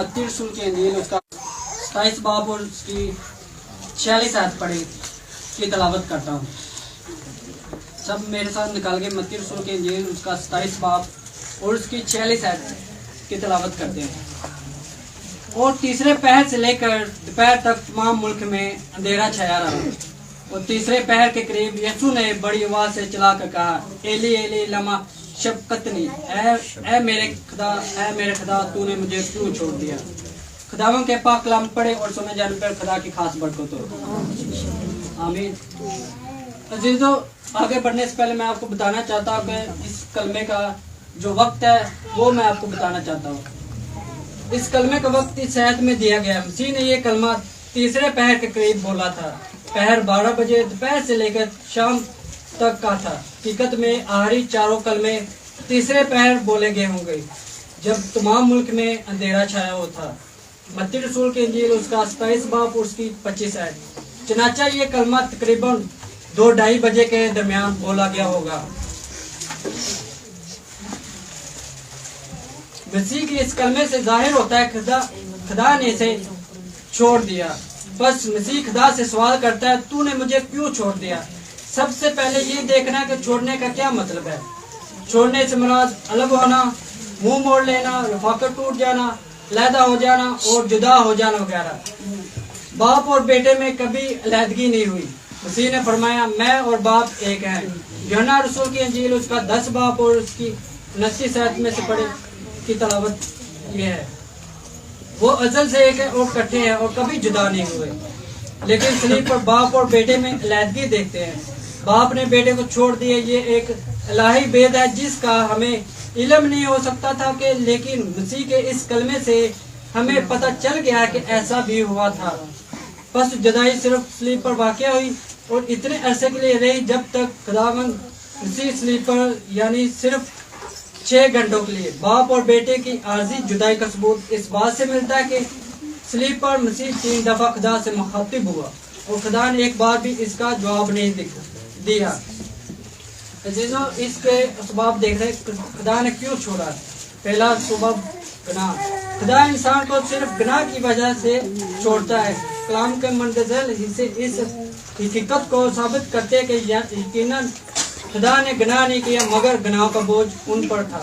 मत्ती रसूल की इंजील उसका 27 बाब और उसकी 46 आयत पढ़ी की तलावत करता हूँ। सब मेरे साथ निकाल के मत्ती रसूल की इंजील उसका 27 बाब और उसकी 46 आयत की तलावत करते हैं। और तीसरे पहर से लेकर दोपहर तक तमाम मुल्क में अंधेरा छाया रहा। और तीसरे पहर के करीब यीशु ने बड़ी आवाज से चिल्ला कर कहा, एली एली लमा शबक्तनी, ऐ मेरे खुदा तूने मुझे क्यों छोड़ दिया। खुदावंद के पाक कलाम पढ़े और सुने जाने पर खुदा की खास बरकत हो। आमीन। अजीजों, आगे बढ़ने से पहले मैं आपको बताना चाहता हूँ कि इस कलमे का जो वक्त है वो मैं आपको बताना चाहता हूँ। इस कलमे का वक्त इस आयत में दिया गया है। मसीह ने ये कलमा तीसरे पहर के करीब बोला था। पहर 12 बजे दोपहर से लेकर शाम तक का था। हकीकत में आखिरी चारों कलमे तीसरे पहर बोले गए होंगे जब तमाम मुल्क में अंधेरा छाया हुआ था। मत्ती रसूल की इंजील उसका 27 बाब उसकी 25 आयत। चनाचा ये कलमा तकरीबन 2-2:30 बजे के दरमियान बोला गया होगा। मसीह की इस कलमे से जाहिर होता है खुदा ने इसे छोड़ दिया। बस मसीह खुदा से सवाल करता है, तूने मुझे क्यों छोड़ दिया। सबसे पहले ये देखना कि छोड़ने का क्या मतलब है। छोड़ने से मुराद अलग होना, मुंह मोड़ लेना, रफाकत टूट जाना, अलहदा हो जाना और जुदा हो जाना वगैरह। बाप और बेटे में कभी अलहदगी नहीं हुई। मसीह ने फरमाया, मैं और बाप एक हैं। यूहन्ना रसूल की इंजील उसका 10 बाब और उसकी 29 आयत में से पढ़े की तलावत ये है, वो अजल से एक है और इकट्ठे हैं और कभी जुदा नहीं हुए। लेकिन सलीब पर बाप और बेटे में अलहदगी देखते हैं। बाप ने बेटे को छोड़ दिया। ये एक इलाही भेद है जिसका हमें इल्म नहीं हो सकता था कि लेकिन मसीह के इस कलमे से हमें पता चल गया कि ऐसा भी हुआ था। बस जुदाई सिर्फ सलीब पर वाक़या हुई और इतने अरसे के लिए रही जब तक खुदावंद मसीह सलीब पर, यानी सिर्फ 6 घंटों के लिए। बाप और बेटे की आर्जी जुदाई का सबूत इस बात से मिलता है कि सलीब पर मसीह 3 दफा खुदा से मुखातिब हुआ और खुदा ने एक बार भी इसका जवाब नहीं दिया। अजीजों, इसके सबब देख रहे खुदा ने क्यों छोड़ा। पहला सबब गुनाह। खुदा इंसान को सिर्फ गुनाह की वजह से छोड़ता है। कलाम के मंदजल हिस्से इस हकीकत को साबित करते हैं कि यकीनन खुदा ने गुनाह नहीं किया मगर गुनाह का बोझ उन पर था।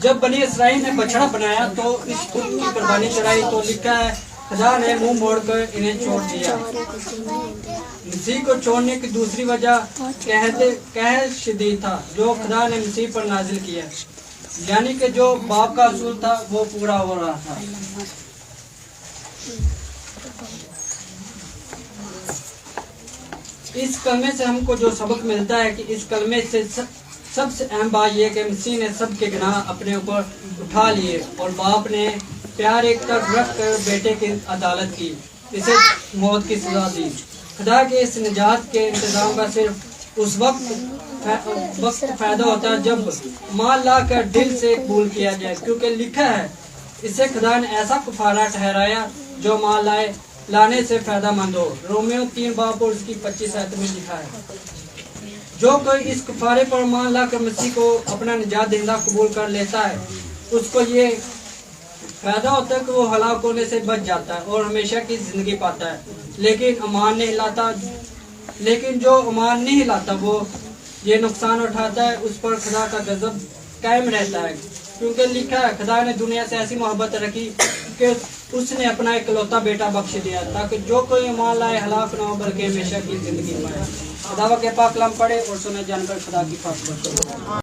जब बनी इसराइल ने बछड़ा बनाया तो इस खुद की कुर्बानी चढ़ाई तो लिखा है खुदा ने मुंह मोड़कर इन्हें छोड़ दिया। मसीह को छोड़ने की दूसरी वजह कहर शदीद था जो खुदा ने मसीह पर नाजिल किया, यानी कि जो बाप का असूल था वो पूरा हो रहा था। इस कलमे से हमको जो सबक मिलता है कि इस कलमे से सबसे अहम बात यह कि मसीह ने सबके गुनाह अपने ऊपर उठा लिए और बाप ने प्यार एक तरफ रख कर बेटे की अदालत की, इसे मौत की सजा दी। खुदा के इस निजात के इंतजाम का सिर्फ उस वक्त फायदा होता है जब माल ला कर दिल से कबूल किया जाए, क्योंकि लिखा है इसे खुदा ने ऐसा कुफारा ठहराया जो माल लाने से फायदामंद हो। रोमियो 3 बाब और उसकी 25 आयत में लिखा है, जो कोई इस कुफारे पर मान लाकर मसीह को अपना निजात देना कबूल कर लेता है उसको ये फायदा होता है कि वो हलाक होने से बच जाता है और हमेशा की जिंदगी पाता है। लेकिन जो अमान नहीं लाता वो ये नुकसान उठाता है, उस पर खुदा का गजब कायम रहता है। क्योंकि लिखा है खुदा ने दुनिया से ऐसी मोहब्बत रखी कि उसने अपना इकलौता बेटा बख्श दिया ताकि जो कोई ईमान लाए हलाक ना हो बल्कि हमेशा की जिंदगी पाए। खुदा के पाक कलाम पढ़े और सुने जानकर खुदा की खास बरकत हो।